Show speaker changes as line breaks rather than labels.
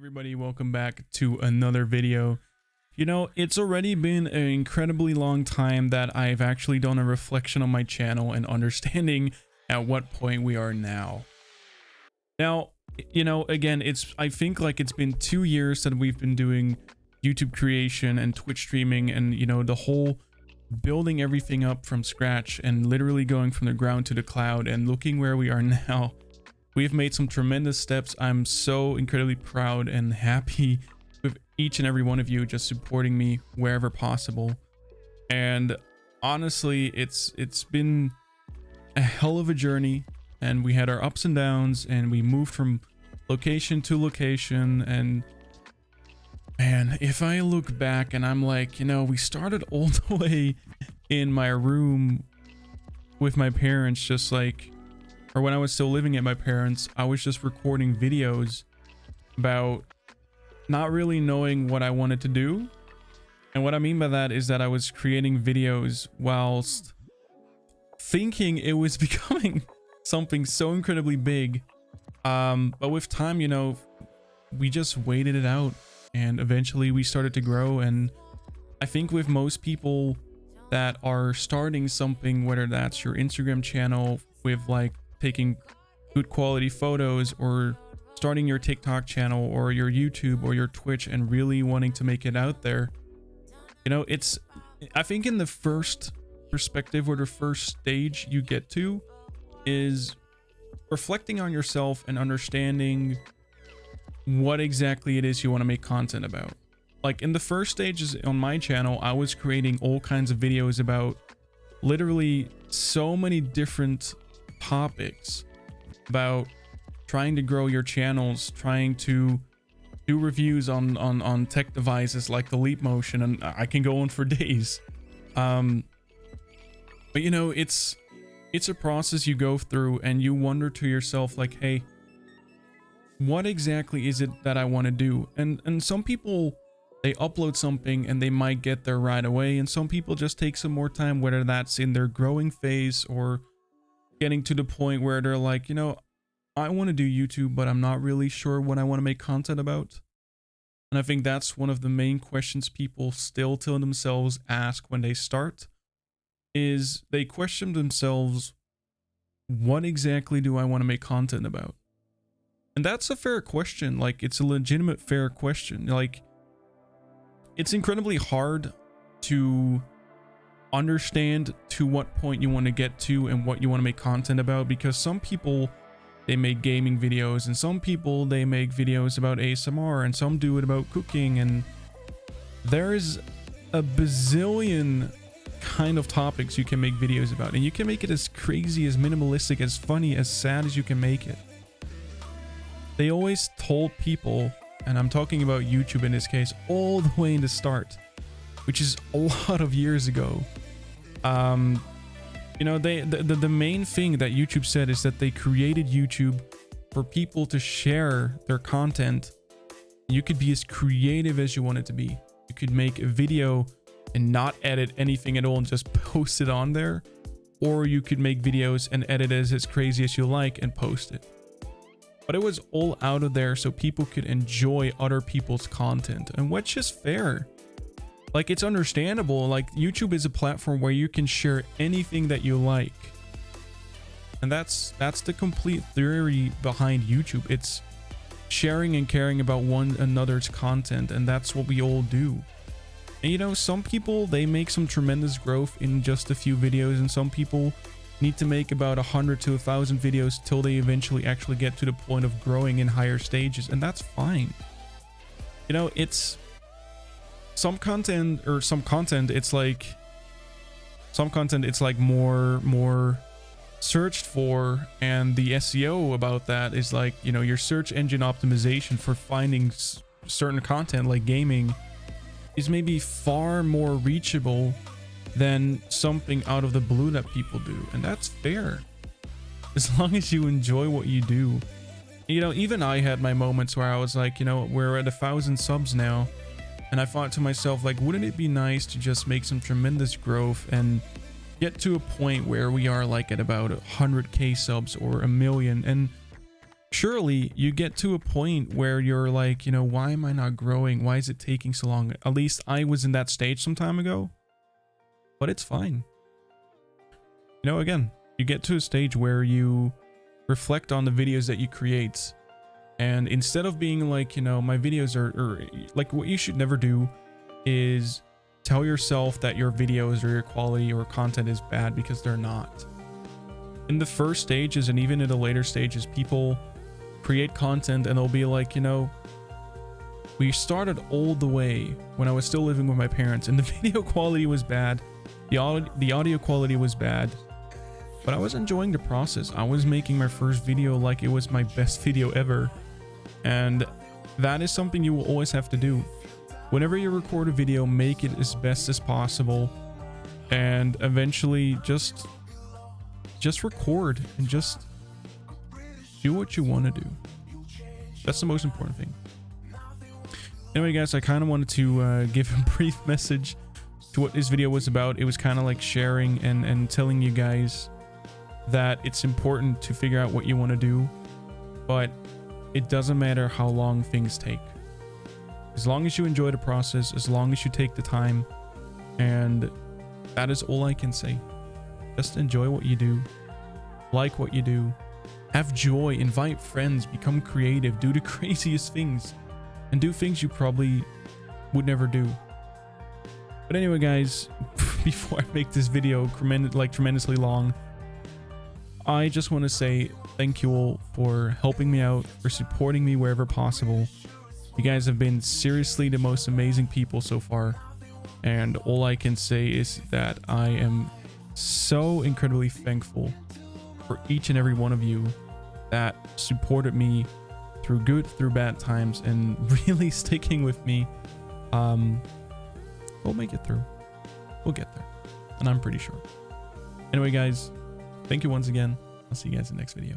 Everybody, welcome back to another video. You know, it's already been an incredibly long time that I've actually done a reflection on my channel and understanding at what point we are now. Now, you know, again, I think like it's been 2 years that we've been doing YouTube creation and Twitch streaming and, you know, the whole building everything up from scratch and literally going from the ground to the cloud and looking where we are now. We've made some tremendous steps. I'm so incredibly proud and happy with each and every one of you just supporting me wherever possible. And honestly, it's been a hell of a journey, and we had our ups and downs, and we moved from location to location. And man, if I look back and I'm like, you know, we started all the way in my room with my parents, just like, or when I was still living at my parents', I was just recording videos about not really knowing what I wanted to do. And what I mean by that is that I was creating videos whilst thinking it was becoming something so incredibly big. But with time, you know, we just waited it out and eventually we started to grow. And I think with most people that are starting something, whether that's your Instagram channel with like taking good quality photos, or starting your TikTok channel or your YouTube or your Twitch and really wanting to make it out there, you know, I think in the first perspective or the first stage you get to is reflecting on yourself and understanding what exactly it is you want to make content about. Like in the first stages on my channel, I was creating all kinds of videos about literally so many different topics, about trying to grow your channels, trying to do reviews on tech devices like the Leap Motion, and I can go on for days. But you know, it's a process you go through and you wonder to yourself like, hey, what exactly is it that I want to do? And some people, they upload something and they might get there right away, and some people just take some more time, whether that's in their growing phase or getting to the point where they're like, you know, I want to do YouTube, but I'm not really sure what I want to make content about. And I think that's one of the main questions people still to themselves ask when they start, is they question themselves, what exactly do I want to make content about? And that's a fair question. Like, it's a legitimate fair question. Like, it's incredibly hard to understand to what point you want to get to and what you want to make content about, because some people, they make gaming videos, and some people, they make videos about ASMR, and some do it about cooking, and there's a bazillion kind of topics you can make videos about, and you can make it as crazy, as minimalistic, as funny, as sad as you can make it. They always told people, and I'm talking about YouTube in this case, all the way in the start, which is a lot of years ago. You know, the main thing that YouTube said is that they created YouTube for people to share their content. You could be as creative as you wanted to be. You could make a video and not edit anything at all and just post it on there, or you could make videos and edit it as crazy as you like and post it. But it was all out of there so people could enjoy other people's content, and which is fair. Like, it's understandable. Like, YouTube is a platform where you can share anything that you like. And that's the complete theory behind YouTube. It's sharing and caring about one another's content, and that's what we all do. And you know, some people, they make some tremendous growth in just a few videos, and some people need to make about 100 to 1,000 videos till they eventually actually get to the point of growing in higher stages, and that's fine. You know, it's some content it's like more searched for, and the SEO about that is like, you know, your search engine optimization for finding certain content like gaming is maybe far more reachable than something out of the blue that people do, and that's fair as long as you enjoy what you do. You know, even I had my moments where I was like, you know, we're at 1,000 subs now, and I thought to myself, like, wouldn't it be nice to just make some tremendous growth and get to a point where we are like at about 100k subs or 1 million? And surely you get to a point where you're like, you know, why am I not growing? Why is it taking so long? At least I was in that stage some time ago, but it's fine. You know, again, you get to a stage where you reflect on the videos that you create, and instead of being like, you know, my videos are like, what you should never do is tell yourself that your videos or your quality or content is bad, because they're not. In the first stages and even in the later stages, people create content and they'll be like, you know, we started all the way when I was still living with my parents and the video quality was bad, the audio quality was bad, but I was enjoying the process. I was making my first video like it was my best video ever. And that is something you will always have to do. Whenever you record a video, make it as best as possible, and eventually just record and just do what you want to do. That's the most important thing. Anyway, guys, I kind of wanted to give a brief message to what this video was about. It was kind of like sharing and telling you guys that it's important to figure out what you want to do, but it doesn't matter how long things take. As long as you enjoy the process, as long as you take the time, and that is all I can say. Just enjoy what you do, like what you do, have joy, invite friends, become creative, do the craziest things, and do things you probably would never do. But anyway, guys, before I make this video tremendously long, I just want to say thank you all for helping me out, for supporting me wherever possible. You guys have been seriously the most amazing people so far, and all I can say is that I am so incredibly thankful for each and every one of you that supported me through good, through bad times, and really sticking with me. We'll make it through. We'll get there, and I'm pretty sure. Anyway, guys, thank you once again. I'll see you guys in the next video.